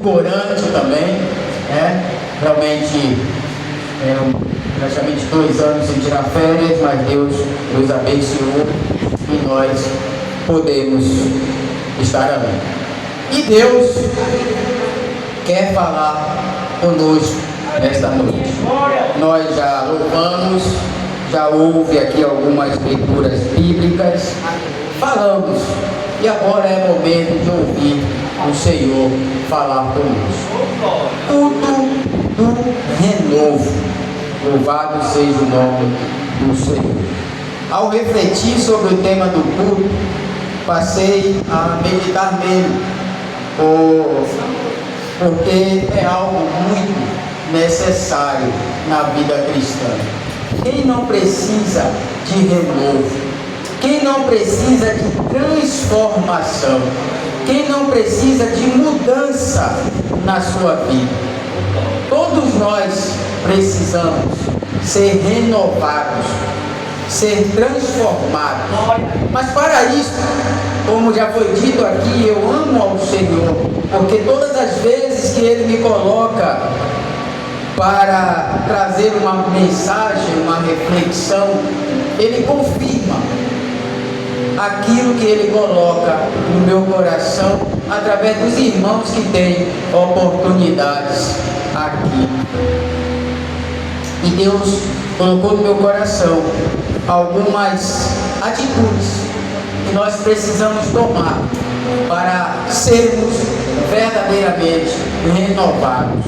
Corante também, né? Realmente, praticamente 2 anos sem tirar férias, mas Deus nos abençoou e nós podemos estar ali. E Deus quer falar conosco nesta noite. Nós já louvamos, já houve aqui algumas leituras bíblicas, falamos, e agora é momento de ouvir o Senhor falar conosco. Tudo do renovo. Louvado seja o nome do Senhor. Ao refletir sobre o tema do culto, passei a meditar nele, porque é algo muito necessário na vida cristã. Quem não precisa de renovo? Quem não precisa de transformação? Quem não precisa de mudança na sua vida? Todos nós precisamos ser renovados, ser transformados. Mas para isso, como já foi dito aqui, eu amo ao Senhor, porque todas as vezes que Ele me coloca para trazer uma mensagem, uma reflexão, Ele confirma aquilo que Ele coloca no meu coração, através dos irmãos que têm oportunidades aqui. E Deus colocou no meu coração algumas atitudes que nós precisamos tomar para sermos verdadeiramente renovados.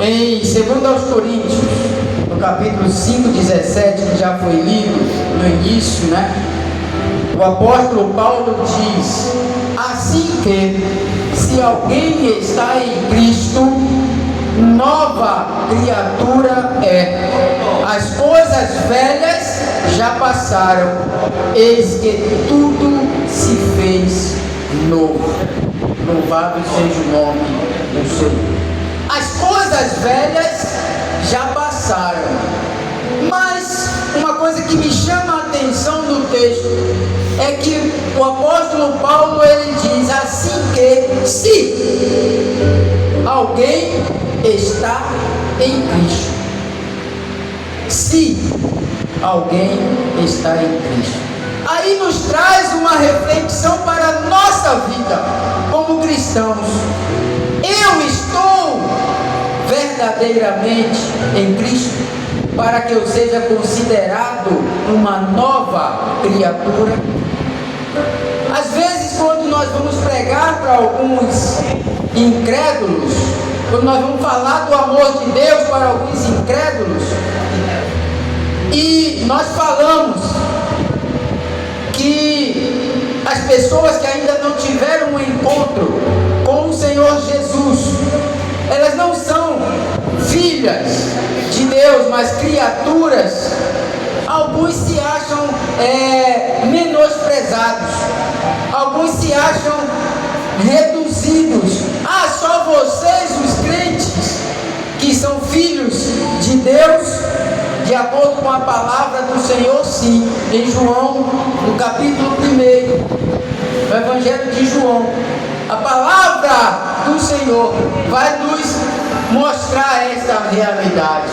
Em 2 Coríntios, no capítulo 5, 17, que já foi lido no início, né? O apóstolo Paulo diz: assim que, se alguém está em Cristo, nova criatura é. As coisas velhas já passaram, eis que tudo se fez novo. Louvado seja o nome do Senhor. As coisas velhas já passaram, mas uma coisa que me chama a atenção no texto é que o apóstolo Paulo, ele diz assim que, se alguém está em Cristo, se alguém está em Cristo, aí nos traz uma reflexão para a nossa vida como cristãos. Eu estou verdadeiramente em Cristo para que eu seja considerado uma nova criatura? Às vezes, quando nós vamos pregar para alguns incrédulos, quando nós vamos falar do amor de Deus para alguns incrédulos, e nós falamos que as pessoas que ainda não tiveram um encontro com o Senhor Jesus, elas não são filhas de Deus, mas criaturas. Alguns se acham menosprezados, alguns se acham reduzidos. Ah, só vocês, os crentes, que são filhos de Deus? De acordo com a palavra do Senhor, sim. Em João, no capítulo 1, no Evangelho de João, a palavra do Senhor vai nos mostrar esta realidade,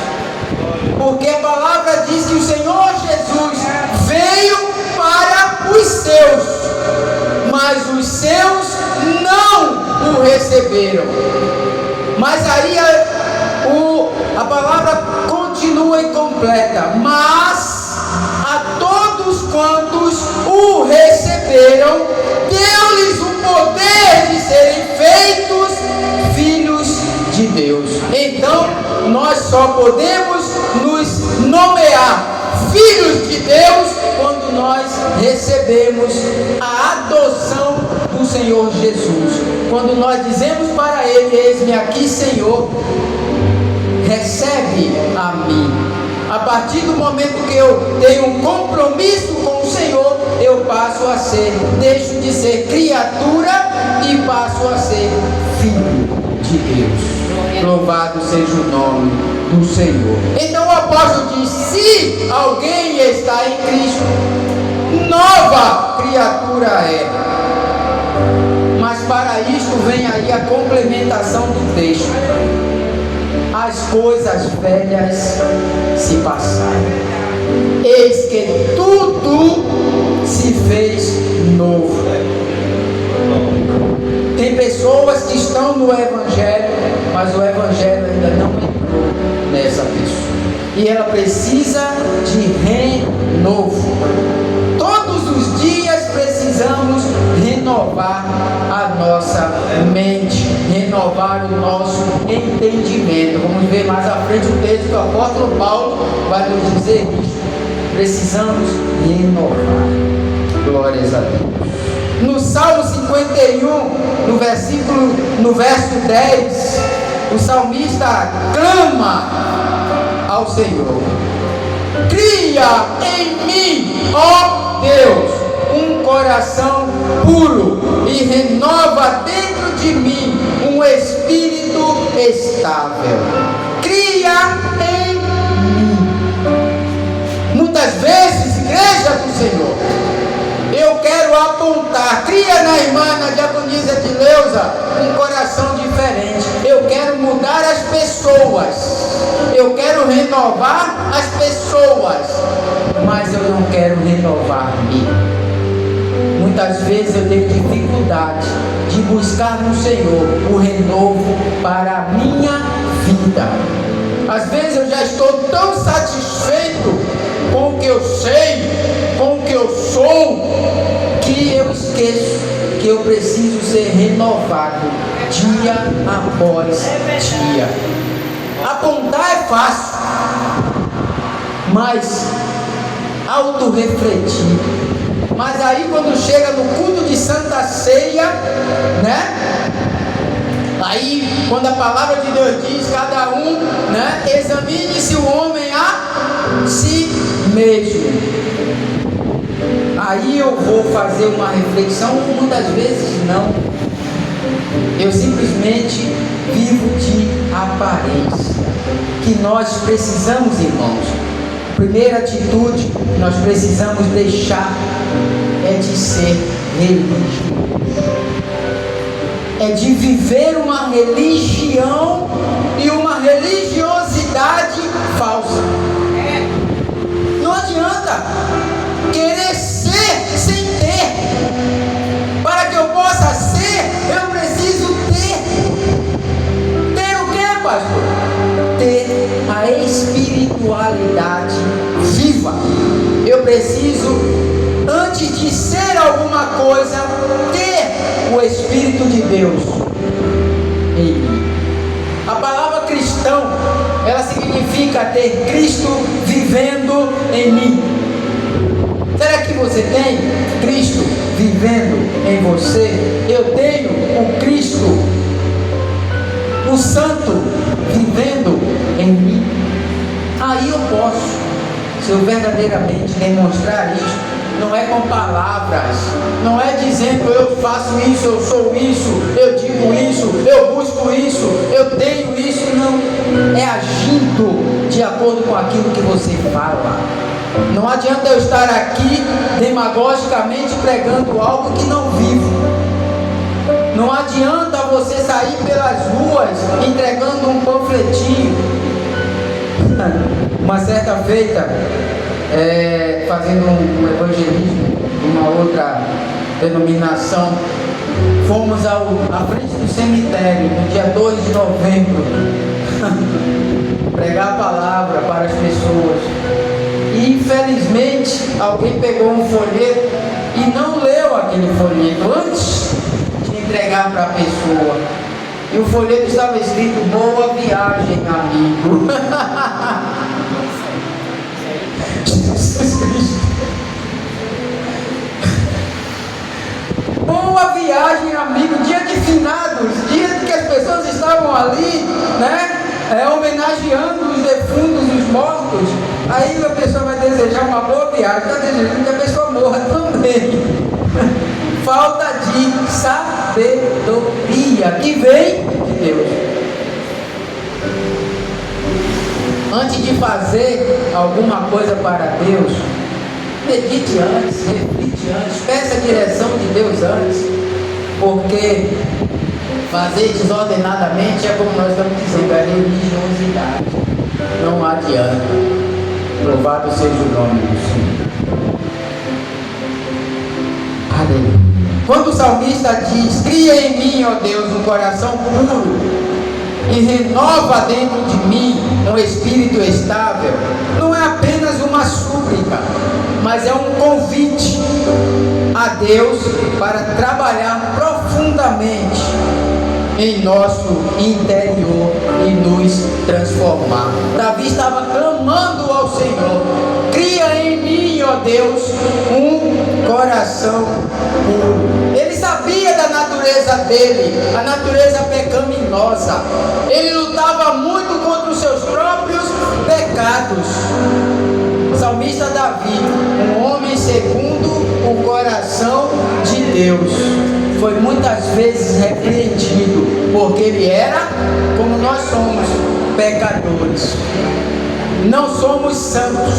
porque a palavra diz que o Senhor Jesus veio para os seus, mas os seus não o receberam. Mas aí a palavra continua incompleta: mas a todos quantos o receberam, deu-lhes o poder de serem feitos filhos de Deus. Então, nós só podemos nos nomear filhos de Deus quando nós recebemos a adoção do Senhor Jesus. Quando nós dizemos para Ele: eis-me aqui, Senhor, recebe a mim. A partir do momento que eu tenho um compromisso com o Senhor, eu passo a ser, deixo de ser criatura e passo a ser filho de Deus. Louvado seja o nome do Senhor. Então o apóstolo diz: se alguém está em Cristo, nova criatura é. Mas para isto vem aí a complementação do texto. As coisas velhas se passaram, eis que tudo se fez novo. Tem pessoas que estão no Evangelho, mas o Evangelho ainda não entrou nessa pessoa, e ela precisa de renovo. Todos os dias precisamos renovar a nossa mente, renovar o nosso entendimento. Vamos ver mais à frente o texto do apóstolo Paulo vai nos dizer isso. Precisamos renovar. Glórias a Deus. No Salmo 51, no verso 10, o salmista clama ao Senhor: cria em mim, ó Deus, um coração puro e renova dentro de mim um espírito estável. Cria em mim. Muitas vezes, igreja do Senhor, eu quero apontar, cria na irmã, na diaconisa de Leusa, um coração diferente. Eu quero mudar as pessoas, eu quero renovar as pessoas, mas eu não quero renovar-me. Muitas vezes eu tenho dificuldade de buscar no Senhor o renovo para a minha vida. Às vezes eu já estou tão satisfeito com o que eu sei, com o que eu sou, que eu esqueço que eu preciso ser renovado dia após dia. Apontar é fácil, mas auto-refletir. Mas aí quando chega no culto de Santa Ceia, né? Aí quando a palavra de Deus diz, cada um, né? Examine-se o homem a si mesmo. Aí eu vou fazer uma reflexão, muitas vezes não. Eu simplesmente vivo de aparência. Que nós precisamos, irmãos. Primeira atitude que nós precisamos deixar é de ser religioso. É de viver uma religião e uma religiosidade falsa. Não adianta querer ser sem ter. Para que eu possa ser, eu preciso ter. Ter o que, pastor? Ter a espiritualidade viva. Eu preciso, antes de ser alguma coisa, ter o Espírito de Deus em mim. A palavra cristão, ela significa ter Cristo vivendo em mim. Será que você tem Cristo vivendo em você? Eu tenho o Cristo, o Santo, vivendo em mim. Aí eu posso, se eu verdadeiramente demonstrar isso, não é com palavras, não é dizendo eu faço isso, eu sou isso, eu digo isso, eu busco isso, eu tenho isso, não. É agindo de acordo com aquilo que você fala. Não adianta eu estar aqui demagogicamente pregando algo que não vivo. Não adianta você sair pelas ruas entregando um panfletinho. Uma certa feita, fazendo um evangelismo, uma outra denominação, fomos à frente do cemitério no dia 2 de novembro pregar a palavra para as pessoas. E infelizmente alguém pegou um folheto e não leu aquele folheto antes de entregar para a pessoa. E o folheto estava escrito: boa viagem, amigo. Jesus Cristo. Boa viagem, amigo. Dia de finados, dia que as pessoas estavam ali, né? Homenageando os defuntos, os mortos. Aí a pessoa vai desejar uma boa viagem, está desejando que a pessoa morra também. Falta de sabedoria que vem de Deus. Antes de fazer alguma coisa para Deus, medite antes, reflite antes, peça a direção de Deus antes. Porque fazer desordenadamente é como nós estamos dizendo, é religiosidade. Não adianta. Louvado seja o nome do Senhor. Aleluia. Quando o salmista diz: cria em mim, ó Deus, um coração puro e renova dentro de mim um espírito estável, não é apenas uma súplica, mas é um convite a Deus para trabalhar profundamente em nosso interior e nos transformar. Davi estava clamando ao Senhor: cria em mim, ó Deus, um coração puro. Ele sabia da natureza dele, a natureza pecaminosa. Ele lutava muito contra os seus próprios pecados. O salmista Davi, um homem segundo o coração de Deus, foi muitas vezes repreendido, porque ele era, como nós somos, pecadores. Não somos santos,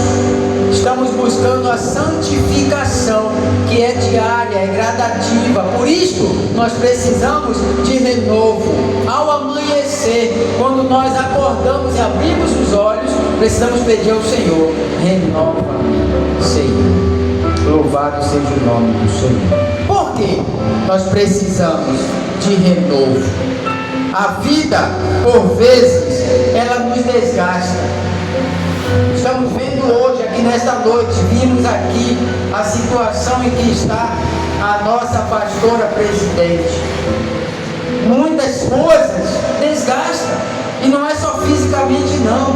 estamos buscando a santificação, que é diária, é gradativa. Por isso, nós precisamos de renovo. Ao amanhecer, quando nós acordamos e abrimos os olhos, precisamos pedir ao Senhor: renova-me, Senhor. Louvado seja o nome do Senhor. Por que nós precisamos de renovo? A vida, por vezes, ela nos desgasta. Estamos vendo hoje, aqui nesta noite, vimos aqui a situação em que está a nossa pastora presidente. Muitas coisas desgastam, e não é só fisicamente não,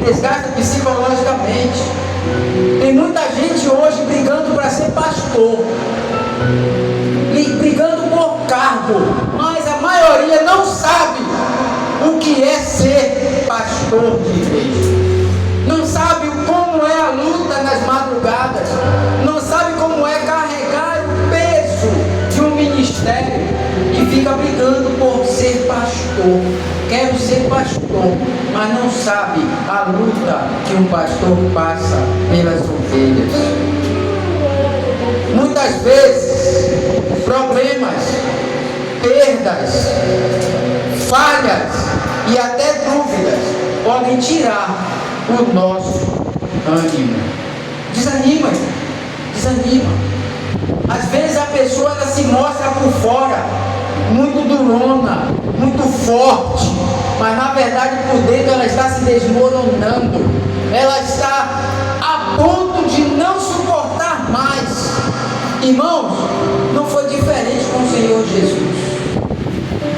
desgasta psicologicamente. Tem muita gente hoje brigando para ser pastor, brigando por cargo, mas a maioria não sabe o que é ser pastor de igreja. Não sabe como é a luta nas madrugadas, não sabe como é carregar o peso de um ministério e fica brigando por ser pastor. Quero ser pastor, mas não sabe a luta que um pastor passa pelas ovelhas. Muitas vezes, problemas, perdas, falhas e até dúvidas podem tirar o nosso ânimo. Desanima. Às vezes a pessoa ela se mostra por fora muito durona, muito forte, mas na verdade por dentro ela está se desmoronando. Ela está a ponto de não suportar mais. Irmãos, não foi diferente com o Senhor Jesus.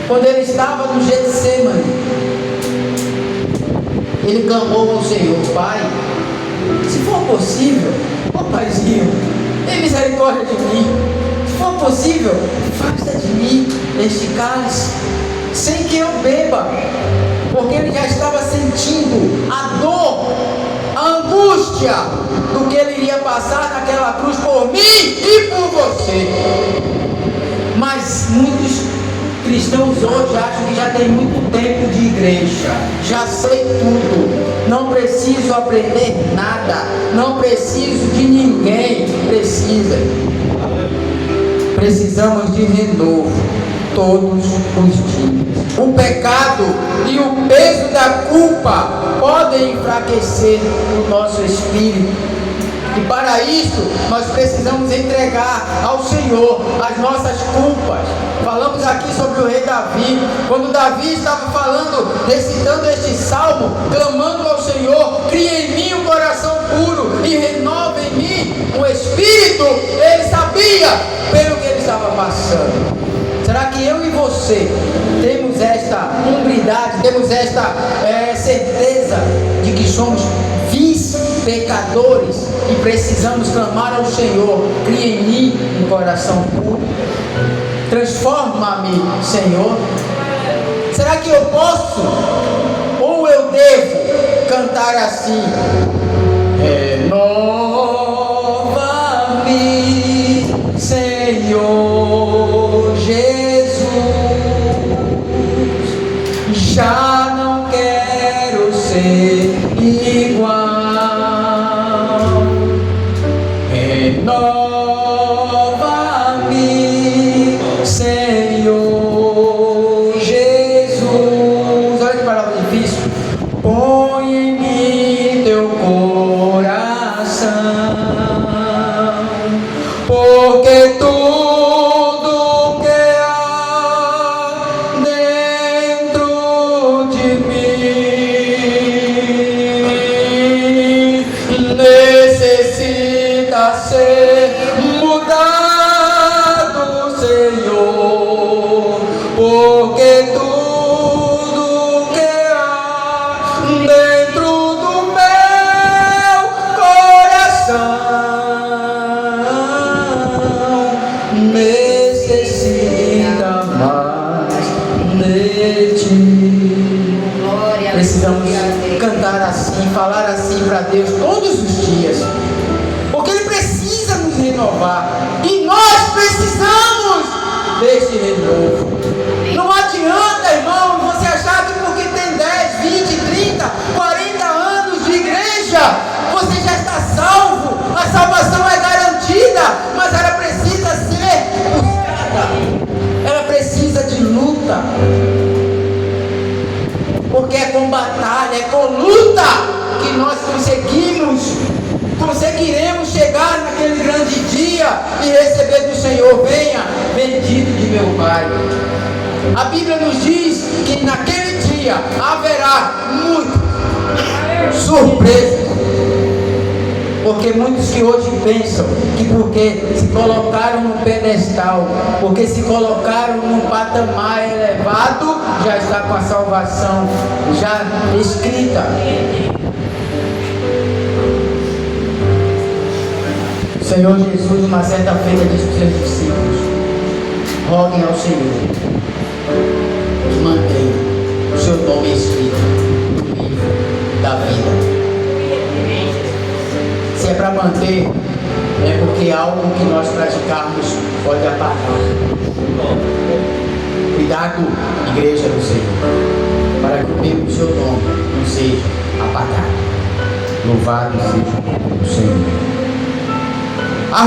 Quando ele estava no Getsemane, ele clamou ao Senhor: Pai, se for possível, ó Paizinho, tem misericórdia de mim. Se for possível, afasta de mim este cálice, sem que eu beba. Porque ele já estava sentindo a dor, a angústia do que ele iria passar naquela cruz por mim e por você. Mas muitos cristãos hoje acham que já tem muito tempo de igreja, já sei tudo, não preciso aprender nada, não preciso de ninguém. Precisamos de renovo todos os dias. O pecado e o peso da culpa podem enfraquecer o nosso espírito. E para isso, nós precisamos entregar ao Senhor as nossas culpas. Falamos aqui sobre o rei Davi. Quando Davi estava falando, recitando este salmo, clamando ao Senhor: cria em mim um coração puro e renova em mim um espírito. Ele sabia pelo que ele estava passando. Será que eu e você temos esta humildade, temos esta certeza de que somos pecadores e precisamos clamar ao Senhor: cria em mim um coração puro, transforma-me, Senhor? Será que eu posso ou eu devo cantar assim: renova-me, Senhor Jesus, já não quero ser igual. Renova-me, Senhor noite. Precisamos cantar assim, falar assim para Deus todos os dias, porque Ele precisa nos renovar e nós precisamos desse renovo. Não adianta, irmão, você achar que porque tem 10, 20, 30, 40 anos de igreja, você já está salvo. A salvação é garantida, mas ela precisa ser buscada, ela precisa de luta, porque é com batalha, é com luta que nós conseguiremos chegar naquele grande dia e receber do Senhor: venha, bendito de meu Pai. A Bíblia nos diz que naquele dia haverá muitas surpresas, porque muitos que hoje pensam que porque se colocaram num pedestal, porque se colocaram num patamar elevado, já está com a salvação já escrita. O Senhor Jesus, uma certa feita, disse para os seus discípulos: roguem ao Senhor que mantenha o seu nome escrito no livro da vida. Se é para manter, é porque algo que nós praticarmos pode apagar. Cuidado, igreja do Senhor, para que o seu nome não seja apagado. Louvado seja o nome do Senhor. A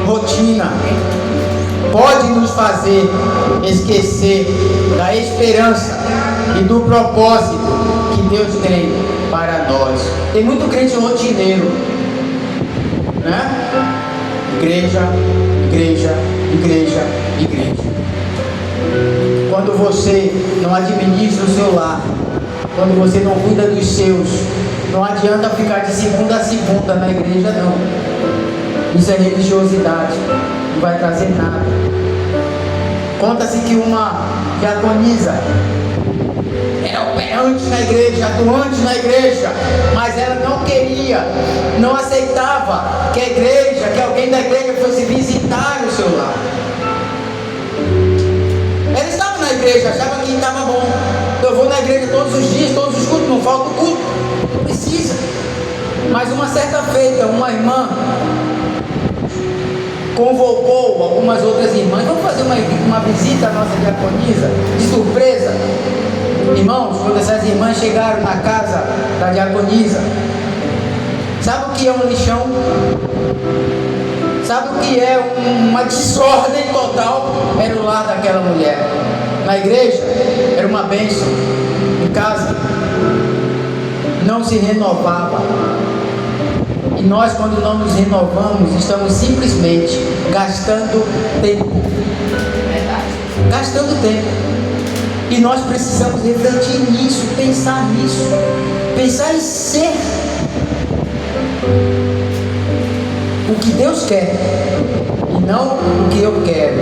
rotina pode nos fazer esquecer da esperança e do propósito que Deus tem para nós. Tem muito crente rotineiro, né? Igreja, igreja, igreja, igreja. Quando você não administra o seu lar, quando você não cuida dos seus, não adianta ficar de segunda a segunda na igreja, não. Isso é religiosidade, não vai trazer nada. Conta-se que uma diaconisa era operante na igreja, atuante na igreja, mas ela não queria, não aceitava que a igreja, que alguém da igreja fosse visitar o seu lar. Ela estava na igreja, achava que estava bom. Eu vou na igreja todos os dias, todos os cultos, não falta o culto, não precisa. Mas uma certa feita, uma irmã convocou algumas outras irmãs: vamos fazer uma visita à nossa diaconisa, de surpresa. Irmãos, quando essas irmãs chegaram na casa da diaconisa, sabe o que é um lixão? Sabe o que é uma desordem total? Era o lar daquela mulher. Na igreja era uma bênção, em casa não se renovava. E nós, quando não nos renovamos, estamos simplesmente gastando tempo. Gastando tempo. E nós precisamos refletir nisso, pensar nisso, pensar em ser o que Deus quer e não o que eu quero.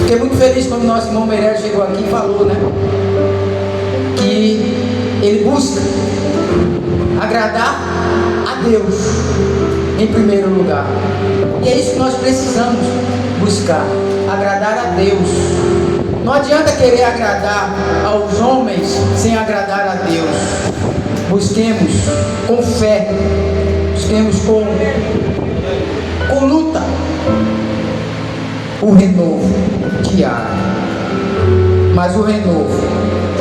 Fiquei muito feliz quando o nosso irmão Meirelles chegou aqui e falou, né, que ele busca agradar a Deus em primeiro lugar. E é isso que nós precisamos buscar: agradar a Deus. Não adianta querer agradar aos homens sem agradar a Deus. Busquemos com fé, busquemos com luta o renovo diário. Mas o renovo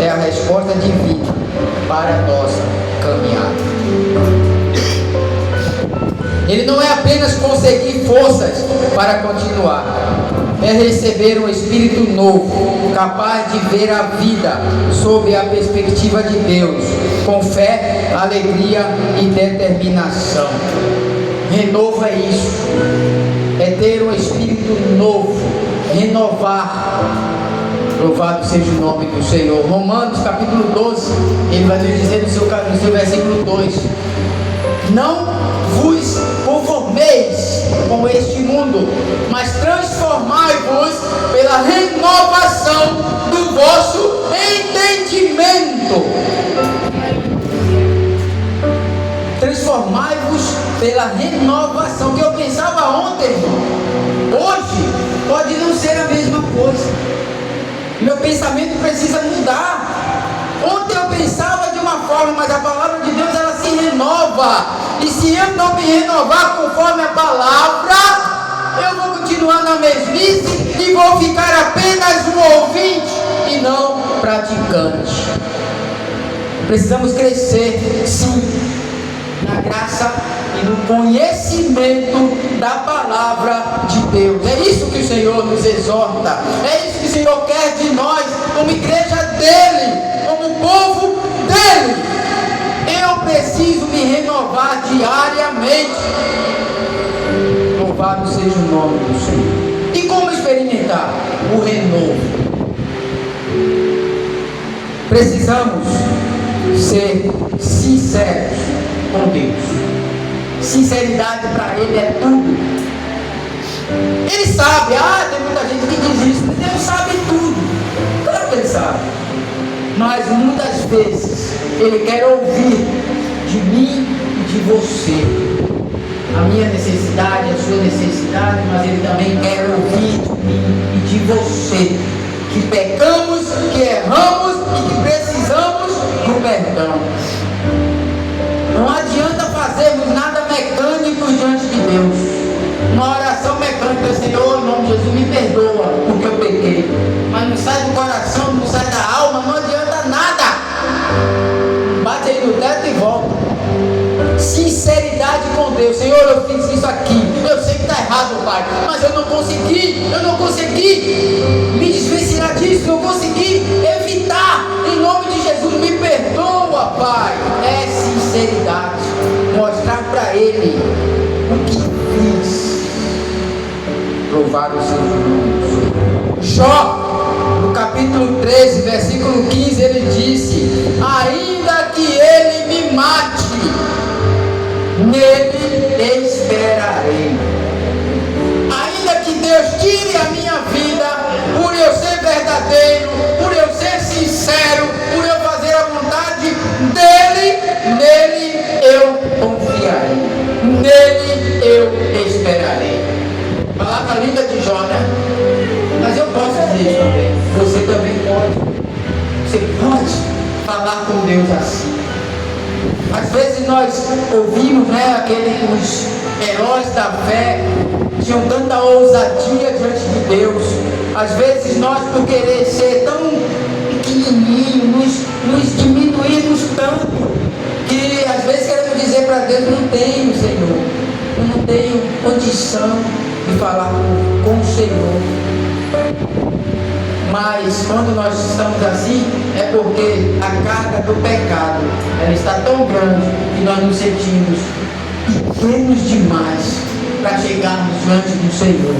é a resposta divina para a nossa caminhada. Ele não é apenas conseguir forças para continuar, é receber um espírito novo, capaz de ver a vida sob a perspectiva de Deus, com fé, alegria e determinação. Renovo é isso, é ter um espírito novo, renovar. Louvado seja o nome do Senhor. Romanos capítulo 12, ele vai nos dizer no seu versículo 2: não vos conformeis com este mundo, mas transformai-vos pela renovação do vosso entendimento. Transformai-vos pela renovação. Que eu pensava ontem, irmão, hoje pode não ser a mesma coisa. Meu pensamento precisa mudar. Ontem eu pensava de uma forma, mas a palavra de Deus ela se renova. E se eu não me renovar conforme a palavra, eu vou continuar na mesmice e vou ficar apenas um ouvinte e não praticante. Precisamos crescer, sim, na graça e no conhecimento da palavra de Deus. É isso que o Senhor nos exorta. É isso que o Senhor quer de nós, como igreja dele, como povo dele. Eu preciso me renovar diariamente. Louvado seja o nome do Senhor. E como experimentar o renovo? Precisamos ser sinceros com Deus. Sinceridade para Ele é tudo. Ele sabe, tem muita gente que diz isso, Deus sabe tudo. Claro que Ele sabe. Mas muitas vezes Ele quer ouvir de mim e de você a minha necessidade, a sua necessidade, mas Ele também quer ouvir de mim e de você que pecamos, que erramos e que precisamos do perdão. Não adianta fazermos nada mecânico diante de Deus. Uma oração mecânica, Senhor, em nome de Jesus, me perdoa porque eu pequei. Mas não sai do coração, não sai da alma, não adianta nada. Bate aí no teto e volta. Sinceridade com Deus. Senhor, eu fiz isso aqui. Eu sei que está errado, Pai, mas eu não consegui me desvencilhar disso, não consegui evitar. Em nome de Jesus, me perdoa, Pai. É sinceridade. Mostrar para Ele o que fiz. Louvado seja o nome do Senhor. Jó, no capítulo 13, versículo 15, ele disse: ainda que ele me mate, nele esperarei. Ainda que Deus tire a minha vida, por eu ser verdadeiro, por eu ser sincero, por eu fazer a vontade dele, nele eu confiarei, nele eu esperarei. Palavra linda de Jó, né? Mas eu posso dizer isso também. Você também pode. Você pode falar com Deus assim. Às vezes nós ouvimos, né, os heróis da fé tinham tanta ousadia diante de Deus. Às vezes nós, por querer ser tão pequenininhos, nos diminuímos tanto, que às vezes queremos dizer para Deus: não tenho, Senhor, eu não tenho condição de falar com o Senhor. Mas quando nós estamos assim, é porque a carga do pecado ela está tão grande que nós nos sentimos pequenos demais para chegarmos diante do Senhor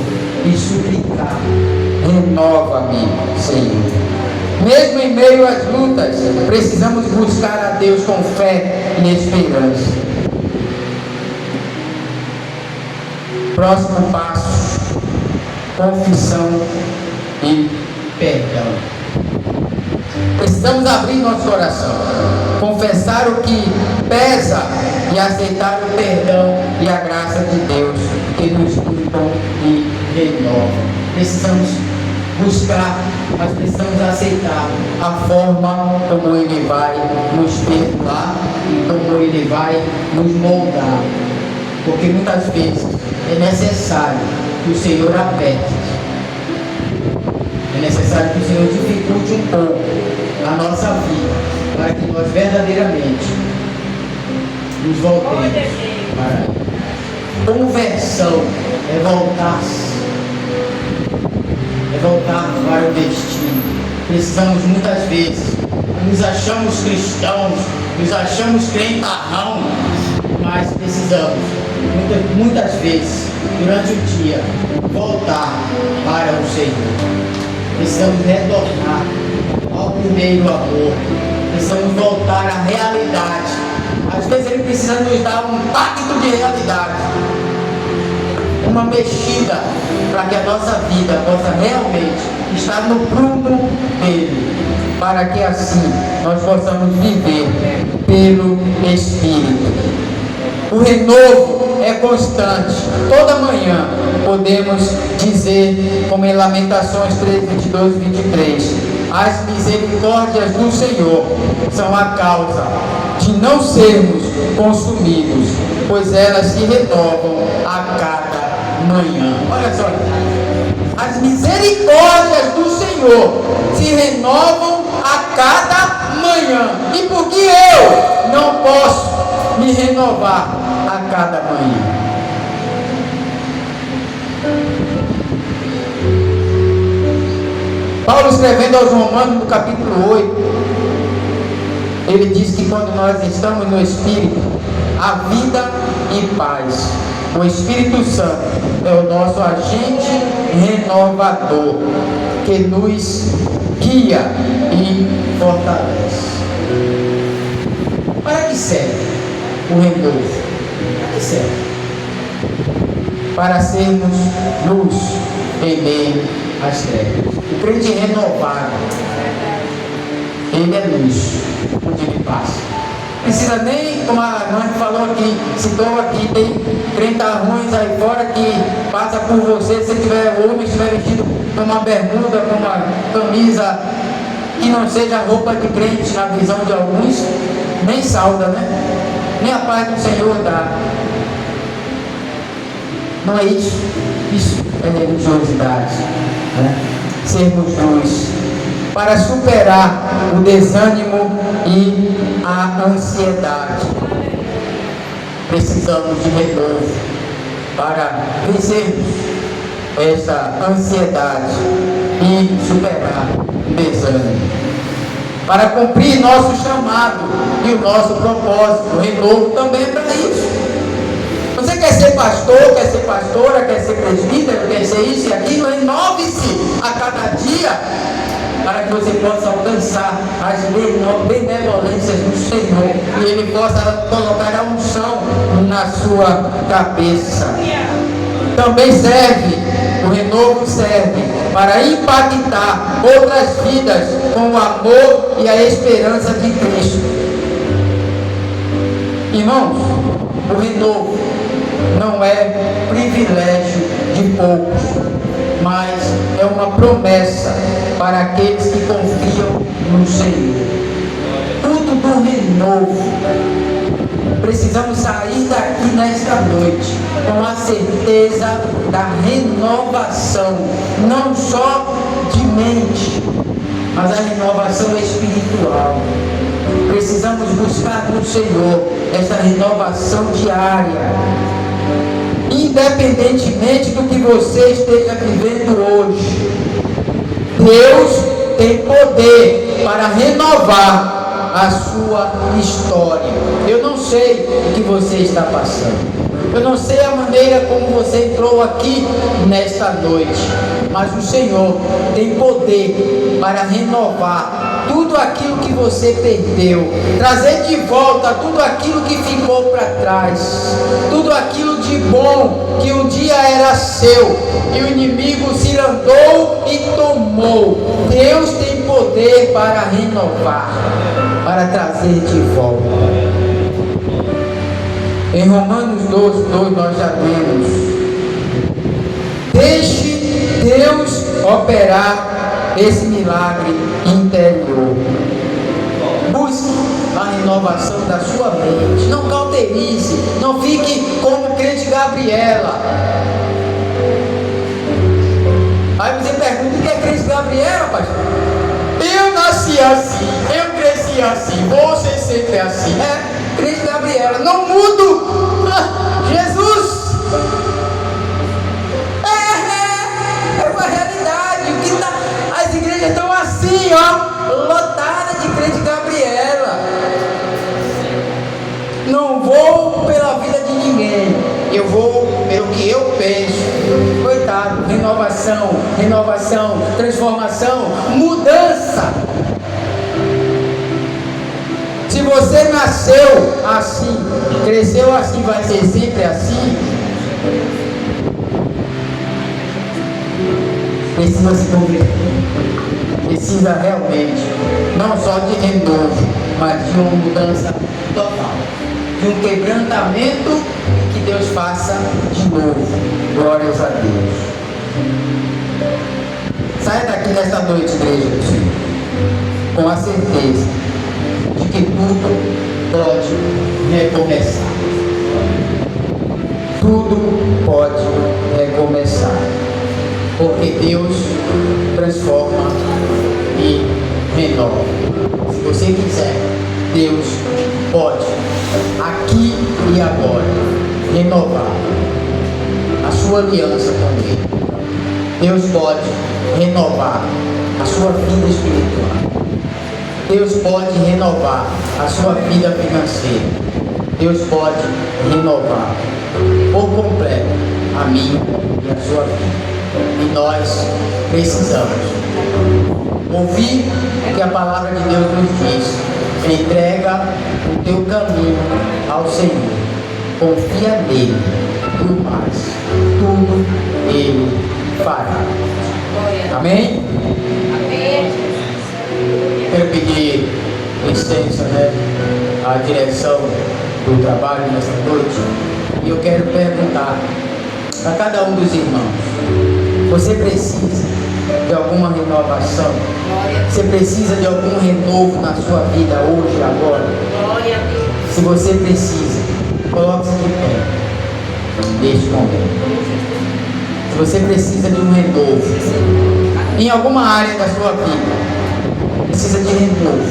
e suplicar: renova-me, Senhor. Mesmo em meio às lutas, precisamos buscar a Deus com fé e esperança. Próximo passo: confissão e perdão. Precisamos abrir nosso coração, confessar o que pesa e aceitar o perdão e a graça de Deus que nos limpam e renova. Precisamos buscar, mas precisamos aceitar a forma como Ele vai nos perdoar e como Ele vai nos moldar. Porque muitas vezes é necessário que o Senhor aperte. É necessário que o Senhor dificulte um pouco a nossa vida, para que nós verdadeiramente nos voltemos para Ele. Conversão é voltar para o destino. Precisamos muitas vezes, nos achamos cristãos, nos achamos crentarrão, mas precisamos muitas vezes, durante o dia, voltar para o Senhor. Precisamos retornar ao primeiro amor. Precisamos voltar à realidade. Às vezes Ele precisa nos dar um pacto de realidade, uma mexida, para que a nossa vida possa realmente estar no prumo dele, para que assim nós possamos viver pelo Espírito. O renovo é constante. Toda manhã podemos dizer, como em Lamentações 13, 22 e 23: as misericórdias do Senhor são a causa de não sermos consumidos, pois elas se renovam a cada manhã. Olha só, as misericórdias do Senhor se renovam a cada manhã. E por que eu não posso me renovar a cada manhã? Paulo, escrevendo aos Romanos, no capítulo 8, ele diz que quando nós estamos no Espírito, há vida e paz. O Espírito Santo é o nosso agente renovador, que nos guia e fortalece. Para que serve o renovo? Para que serve? Para sermos luz em meio às trevas. O crente renovado, ele é luz onde ele passa. Precisa nem, como a mãe falou aqui, citou aqui, tem 30 ruins aí fora que passa por você, se tiver homem, estiver vestido com uma bermuda, com uma camisa que não seja roupa de crente na visão de alguns, nem sauda, né? Nem a paz do Senhor dá. Não é isso? Isso é religiosidade, né? Sermos luz para superar o desânimo e a ansiedade. Precisamos de renovo para vencermos essa ansiedade e superar o desânimo. Para cumprir nosso chamado e o nosso propósito, o renovo também é para isso. Você quer ser pastor, quer ser pastora, quer ser presbítero, quer ser isso e aquilo, renove-se a cada dia para que você possa alcançar as benevolências do Senhor e Ele possa colocar a unção na sua cabeça. Também serve, o renovo serve para impactar outras vidas com o amor e a esperança de Cristo. Irmãos, o renovo não é privilégio de poucos, mas é uma promessa para aqueles que confiam no Senhor. Tudo do renovo. Precisamos sair daqui nesta noite com a certeza da renovação, não só de mente, mas a renovação espiritual. Precisamos buscar no Senhor essa renovação diária. Independentemente do que você esteja vivendo hoje, Deus tem poder para renovar a sua história. Eu não sei o que você está passando, eu não sei a maneira como você entrou aqui nesta noite, mas o Senhor tem poder para renovar tudo aquilo que você perdeu, trazer de volta tudo aquilo que ficou para trás, tudo aquilo de bom que um dia era seu e o inimigo se andou e tomou. Deus tem poder para renovar, para trazer de volta. Em Romanos 12:2 nós já lemos: deixe Deus operar esse milagre interior. Busque a renovação da sua mente. Não cauterize, não fique como o crente Gabriela. Aí você pergunta: o que é crente Gabriela, pastor? Eu nasci assim, eu cresci assim, você sempre é assim. É, crente Gabriela, não mudo. Jesus! É uma realidade. As igrejas estão assim, ó, lotadas de crente Gabriela. Não vou pela vida de ninguém, eu vou pelo que eu penso. Coitado, renovação, transformação, mudança. Se você nasceu assim, cresceu assim, vai ser sempre assim. Precisa se converter. Precisa realmente, não só de renovo, mas de uma mudança total, de um quebrantamento, que Deus faça de novo. Glórias a Deus. Saia daqui nesta noite, igreja do Senhor, com a certeza de que tudo pode recomeçar. Tudo pode recomeçar, porque Deus transforma e renova. Se você quiser, Deus pode, aqui e agora, renovar a sua aliança com Ele. Deus pode renovar a sua vida espiritual. Deus pode renovar a sua vida financeira. Deus pode renovar por completo a minha e a sua vida. E nós precisamos ouvir o que a palavra de Deus nos diz. Entrega o teu caminho ao Senhor. Confia nele. Tudo mais. Tudo Ele fará. Amém? Amém. Quero pedir licença, à direção do trabalho nesta noite. E eu quero perguntar a cada um dos irmãos: você precisa de alguma renovação? Você precisa de algum renovo na sua vida hoje, agora? Glória a Deus. Se você precisa, coloque-se de pé neste momento. Se você precisa de um renovo em alguma área da sua vida, precisa de renovo,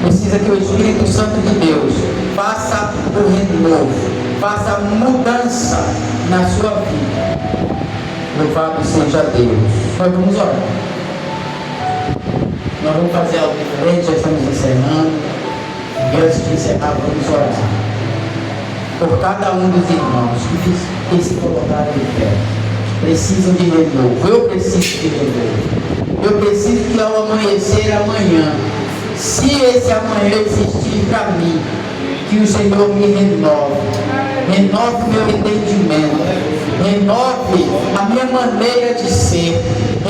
precisa que o Espírito Santo de Deus faça o renovo, faça a mudança na sua vida. Louvado seja Deus. Nós vamos orar. Nós vamos fazer algo diferente, já estamos encerrando. E antes de encerrar, vamos orar por cada um dos irmãos que se colocaram em pé. Precisam de renovo. Eu preciso de renovo. Eu preciso que ao amanhecer amanhã, se esse amanhã existir para mim, que o Senhor me renove. Renove o meu entendimento. Renove a minha maneira de ser.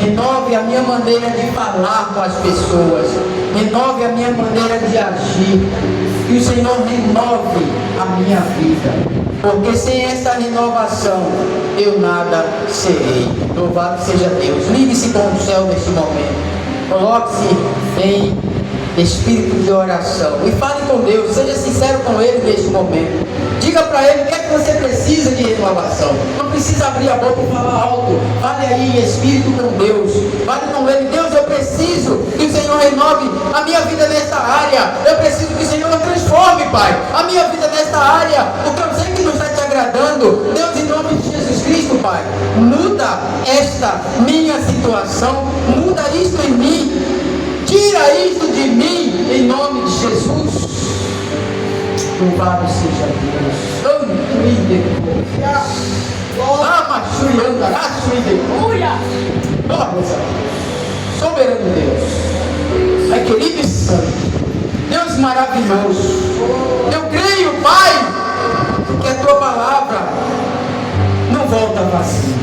Renove a minha maneira de falar com as pessoas. Renove a minha maneira de agir. Que o Senhor renove a minha vida. Porque sem essa renovação, eu nada serei. Louvado seja Deus. Ligue-se com o céu neste momento. Coloque-se em espírito de oração. E fale com Deus. Seja sincero com Ele neste momento. Diga para Ele o que é que você precisa de renovação. Não precisa abrir a boca e falar alto. Fale aí em espírito com Deus. Fale com Ele. Deus, eu preciso que o Senhor renove a minha vida nesta área. Eu preciso que o Senhor transforme, Pai, a minha vida nesta área. Porque eu sei que não está te agradando. Deus, em nome de Jesus Cristo, Pai, muda esta minha situação. Muda isto em mim. Tira isto de mim, em nome de Jesus. Louvado seja Deus. Soberano Deus. Pai querido e santo. Deus maravilhoso. Eu creio, Pai, que a tua palavra não volta vazia.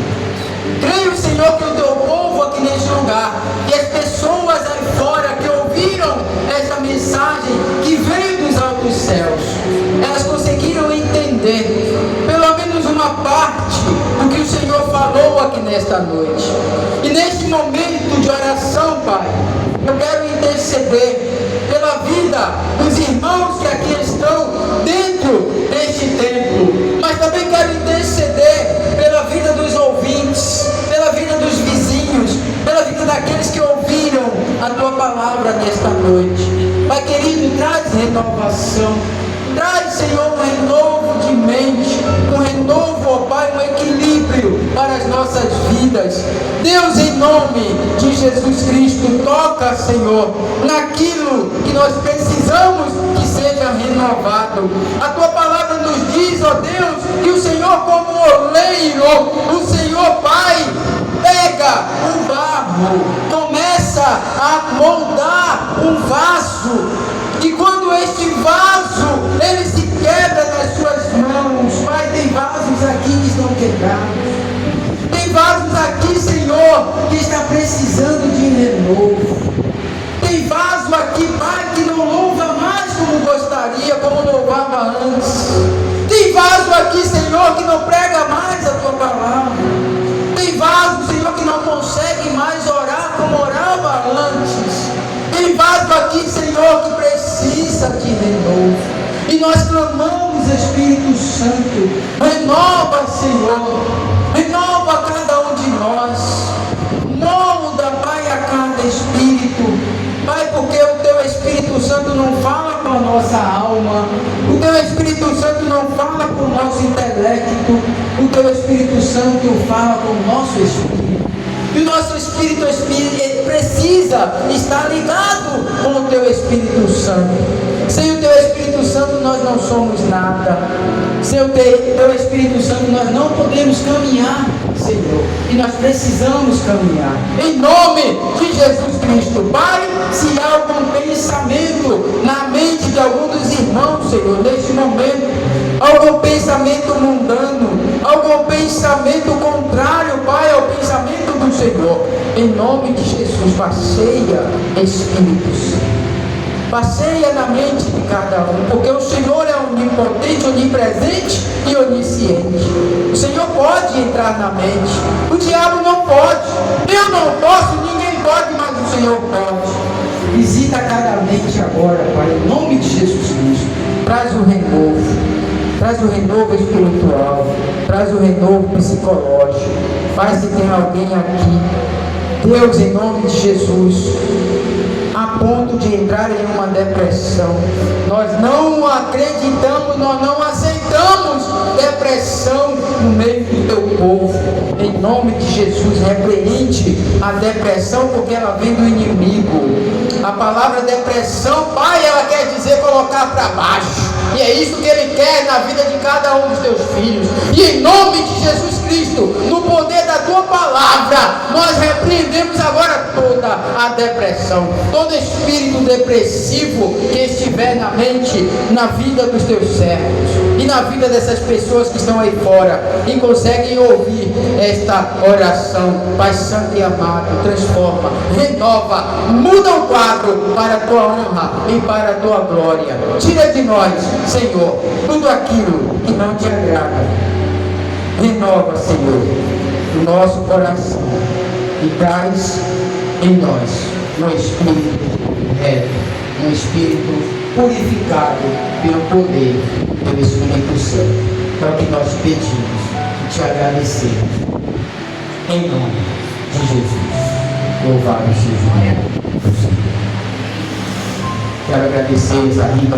Creio, Senhor, que o teu povo aqui neste lugar, que as pessoas aí fora que ouviram essa mensagem que veio dos altos céus, elas conseguiram entender pelo menos uma parte do que o Senhor falou aqui nesta noite. E neste momento de oração, Pai, eu quero interceder pela vida dos irmãos que aqui estão dentro deste templo, mas também quero interceder pela vida dos ouvintes, pela vida dos vizinhos, pela vida daqueles que ouviram a tua palavra nesta noite. Pai querido, traz renovação, traz, Senhor, um renovo de mente, um renovo, ó Pai, um equilíbrio para as nossas vidas. Deus, em nome de Jesus Cristo, toca, Senhor, naquilo que nós precisamos que seja renovado. A tua palavra nos diz, ó Deus, que o Senhor, como oleiro, o Senhor, Pai, pega um barro, começa a moldar um vaso, e quando este vaso ele se quebra nas suas mãos, Pai, tem vasos aqui que estão quebrados, tem vasos aqui, Senhor, que está precisando de renovo, tem vaso aqui, Pai, que não louva mais como gostaria, como louvava antes, tem vaso aqui, Senhor, que não prega mais a tua palavra, tem vaso, Senhor, que não consegue mais orar como orava antes, tem vaso aqui, Senhor, promessa de renovo. E nós clamamos, Espírito Santo, renova, Senhor, renova cada um de nós, molda, Pai, a cada espírito, Pai, porque o Teu Espírito Santo não fala com a nossa alma, o Teu Espírito Santo não fala com o nosso intelecto, o Teu Espírito Santo fala com o nosso espírito. E o nosso espírito precisa estar ligado com o Teu Espírito Santo. Sem o Teu Espírito Santo nós não somos nada. Sem o Teu Espírito Santo nós não podemos caminhar, Senhor. E nós precisamos caminhar. Em nome de Jesus Cristo. Pai, se há algum pensamento na mente de algum dos irmãos, Senhor, neste momento, algum pensamento mundano, algum pensamento contrário, Pai, ao pensamento do Senhor, em nome de Jesus, passeia, Espírito Santo. Passeia na mente de cada um, porque o Senhor é onipotente, onipresente e onisciente. O Senhor pode entrar na mente, o diabo não pode. Eu não posso, ninguém pode, mas o Senhor pode. Visita cada mente agora, Pai, em nome de Jesus Cristo. Traz o renovo espiritual, traz o renovo psicológico. Pai, se tem alguém aqui, Deus, em nome de Jesus, a ponto de entrar em uma depressão, nós não acreditamos, nós não aceitamos depressão no meio do Teu povo. Em nome de Jesus, repreende a depressão, porque ela vem do inimigo. A palavra depressão, Pai, ela quer dizer colocar para baixo, e é isso que Ele quer na vida de cada um dos Teus filhos. E em nome de Jesus Cristo, no poder da Tua palavra, nós repreendemos agora toda a depressão, todo espírito depressivo que estiver na mente, na vida dos Teus servos e na vida dessas pessoas que estão aí fora e conseguem ouvir esta oração. Pai Santo e amado, transforma, renova, muda o quadro para a Tua honra e para a Tua glória. Tira de nós, Senhor, tudo aquilo que não Te agrada. Renova, Senhor, o nosso coração e traz em nós um espírito reto, um espírito purificado pelo poder do Espírito Santo. É o que nós pedimos e Te agradecemos. Em nome de Jesus. Louvado seja o nome do Senhor. Quero agradecer a rica